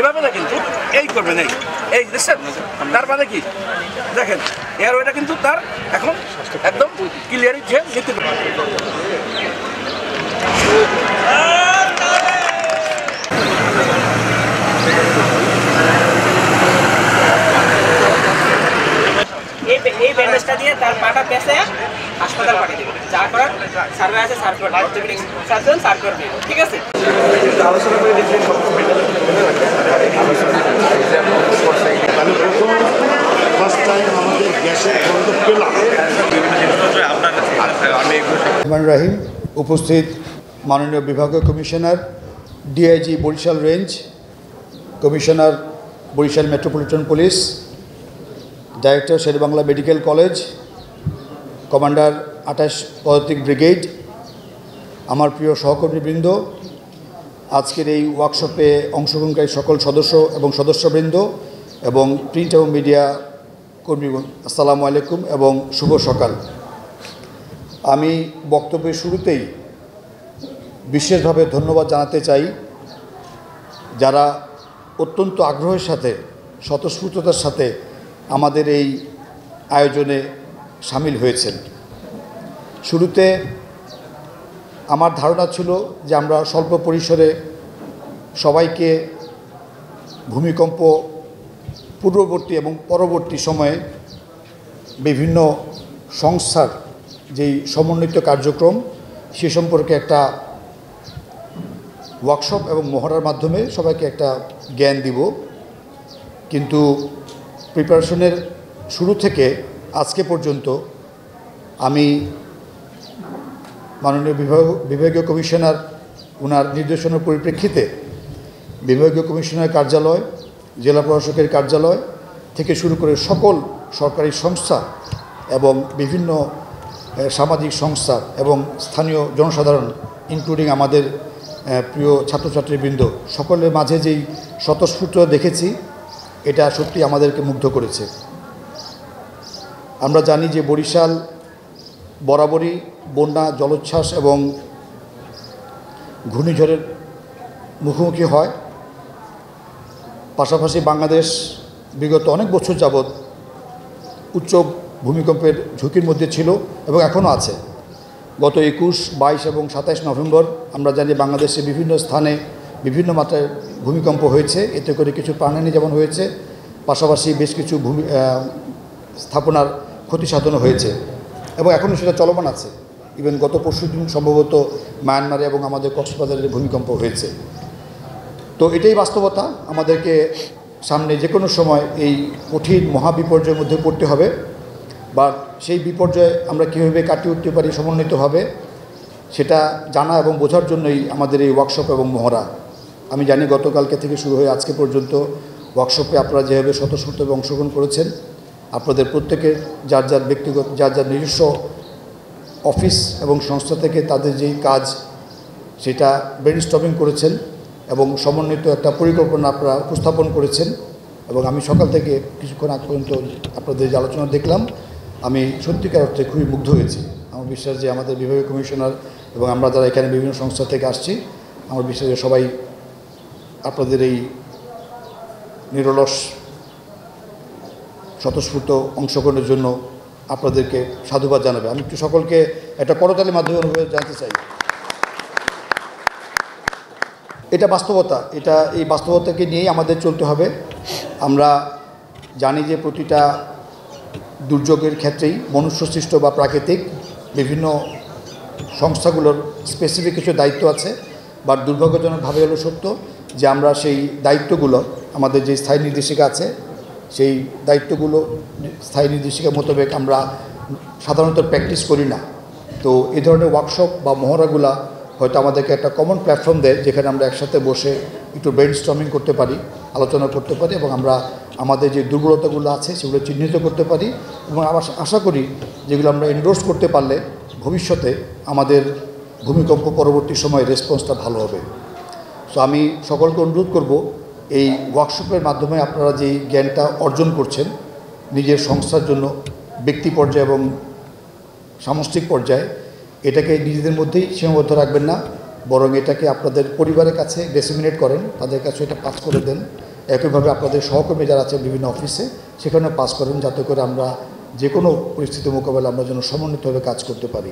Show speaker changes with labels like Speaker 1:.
Speaker 1: এভাবে না, কিন্তু এই করবেন, এই দেখছেন, তার মানে কি দেখেন এর ওইটা কিন্তু তার এখন একদম ক্লিয়ার হচ্ছে নিতে
Speaker 2: এই ব্যান্ডেজটা দিয়ে তার পাটা পেঁচে হাসপাতাল পাঠিয়ে দেবে, যা করার সার্ভে আছে সার্ভ করবে, অর্থোপেডিক সার্জন সার্ভ করবে, ঠিক আছে?
Speaker 3: আলোচনা করে দেখছি ফার্স্ট টাইম আমাদের গ্যাসের বন্ধ পেলাম।
Speaker 4: রহমান রাহিম, উপস্থিত মাননীয় বিভাগীয় commissioner, DIG Barisal range, commissioner Barisal metropolitan police, director Sher e Bangla medical college, commander 28 পদাতিক ব্রিগেড, আমার প্রিয় সহকর্মীবৃন্দ, আজকের এই ওয়ার্কশপে অংশগ্রহণকারী সকল সদস্য এবং সদস্যবৃন্দ এবং প্রিন্ট এবং মিডিয়া কর্মীগণ, আসসালামু আলাইকুম এবং শুভ সকাল। আমি বক্তব্যের শুরুতেই বিশেষভাবে ধন্যবাদ জানাতে চাই যারা অত্যন্ত আগ্রহের সাথে স্বতঃস্ফূর্ততার সাথে আমাদের এই আয়োজনে সামিল হয়েছেন। শুরুতে আমার ধারণা ছিল যে আমরা স্বল্প পরিসরে সবাইকে ভূমিকম্প পূর্ববর্তী এবং পরবর্তী সময়ে বিভিন্ন সংস্থার যেই সমন্বিত কার্যক্রম সে সম্পর্কে একটা ওয়ার্কশপ এবং মহড়ার মাধ্যমে সবাইকে একটা জ্ঞান দিব, কিন্তু প্রিপারেশনের শুরু থেকে আজকে পর্যন্ত আমি মাননীয় বিভাগীয় কমিশনার ওনার নির্দেশনার পরিপ্রেক্ষিতে বিভাগীয় কমিশনার কার্যালয়, জেলা প্রশাসকের কার্যালয় থেকে শুরু করে সকল সরকারি সংস্থা এবং বিভিন্ন সামাজিক সংস্থা এবং স্থানীয় জনসাধারণ ইনক্লুডিং আমাদের প্রিয় ছাত্রছাত্রীবৃন্দ সকলের মাঝে যেই স্বতঃস্ফূর্ত দেখেছি, এটা সত্যি আমাদেরকে মুগ্ধ করেছে। আমরা জানি যে বরিশাল বরাবরই বন্যা, জলোচ্ছ্বাস এবং ঘূর্ণিঝড়ের মুখোমুখি হয়। পাশাপাশি বাংলাদেশ বিগত অনেক বছর যাবৎ উচ্চ ভূমিকম্পের ঝুঁকির মধ্যে ছিল এবং এখনও আছে। গত 21, 22 এবং 27 নভেম্বর আমরা জানি বাংলাদেশে বিভিন্ন স্থানে বিভিন্ন মাত্রায় ভূমিকম্প হয়েছে, এতে করে কিছু প্রাণহানি যেমন হয়েছে, পাশাপাশি বেশ কিছু স্থাপনার ক্ষতি সাধনও হয়েছে এবং এখনও সেটা চলমান আছে। ইভেন গত পরশুদিন সম্ভবত মায়ানমারে এবং আমাদের কক্সবাজারের ভূমিকম্প হয়েছে। তো এটাই বাস্তবতা, আমাদেরকে সামনে যে কোনো সময় এই কঠিন মহাবিপর্যয়ের মধ্যে পড়তে হবে, বা সেই বিপর্যয় আমরা কীভাবে কাটিয়ে উঠতে পারি সমন্বিতভাবে সেটা জানা এবং বোঝার জন্যই আমাদের এই ওয়ার্কশপ এবং মহড়া। আমি জানি গতকালকে থেকে শুরু হয়ে আজকে পর্যন্ত ওয়ার্কশপে আপনারা যেভাবে স্বতঃস্ফূর্তভাবে অংশগ্রহণ করেছেন, আপনাদের প্রত্যেকের যার যার ব্যক্তিগত যার নিজস্ব অফিস এবং সংস্থা থেকে তাদের যেই কাজ সেটা ব্রেনস্টর্মিং করেছেন এবং সমন্বিত একটা পরিকল্পনা আপনারা উপস্থাপন করেছেন। এবং আমি সকাল থেকে কিছুক্ষণ আগ পর্যন্ত আপনাদের যে আলোচনা দেখলাম, আমি সত্যিকার অর্থে খুবই মুগ্ধ হয়েছি। আমার বিশ্বাস যে আমাদের বিভাগীয় কমিশনার এবং আমরা যারা এখানে বিভিন্ন সংস্থা থেকে আসছি, আমার বিশ্বাস যে সবাই আপনাদের এই নিরলস স্বতঃস্ফূর্ত অংশগ্রহণের জন্য আপনাদেরকে সাধুবাদ জানাবে। আমি একটু সকলকে একটা করতালির মাধ্যমে অনুভব জানতে চাই। এটা বাস্তবতা, এই বাস্তবতাকে নিয়েই আমাদের চলতে হবে। আমরা জানি যে প্রতিটা দুর্যোগের ক্ষেত্রেই মনুষ্যসৃষ্ট বা প্রাকৃতিক বিভিন্ন সংস্থাগুলোর স্পেসিফিক কিছু দায়িত্ব আছে, বা দুর্ভাগ্যজনকভাবে হলো সত্য যে আমরা সেই দায়িত্বগুলো আমাদের যে স্থায়ী নির্দেশিকা আছে সেই দায়িত্বগুলো স্থায়ী নির্দেশিকা মোতাবেক আমরা সাধারণত প্র্যাকটিস করি না। তো এই ধরনের ওয়ার্কশপ বা মহড়াগুলা হয়তো আমাদেরকে একটা কমন প্ল্যাটফর্ম দেয়, যেখানে আমরা একসাথে বসে একটু ব্রেইনস্টর্মিং করতে পারি, আলোচনা করতে পারি এবং আমরা আমাদের যে দুর্বলতাগুলো আছে সেগুলো চিহ্নিত করতে পারি এবং আশা করি যেগুলো আমরা এন্ডোর্স করতে পারলে ভবিষ্যতে আমাদের ভূমিকম্প পরবর্তী সময়ে রেসপন্সটা ভালো হবে। সো আমি সকলকে অনুরোধ করব, এই ওয়ার্কশপের মাধ্যমে আপনারা যেই জ্ঞানটা অর্জন করছেন নিজের সংস্থার জন্য ব্যক্তি পর্যায়ে এবং সামষ্টিক পর্যায়ে, এটাকে নিজেদের মধ্যেই সীমাবদ্ধ রাখবেন না, বরং এটাকে আপনাদের পরিবারের কাছে ডিসেমিনেট করেন, তাদের কাছে এটা পাস করে দেন একইভাবে আপনাদের সহকর্মী যারা আছে বিভিন্ন অফিসে সেখানেও পাস করেন, যাতে করে আমরা যে কোনো পরিস্থিতি মোকাবেলা আমরা যেন সমন্বিতভাবে কাজ করতে পারি।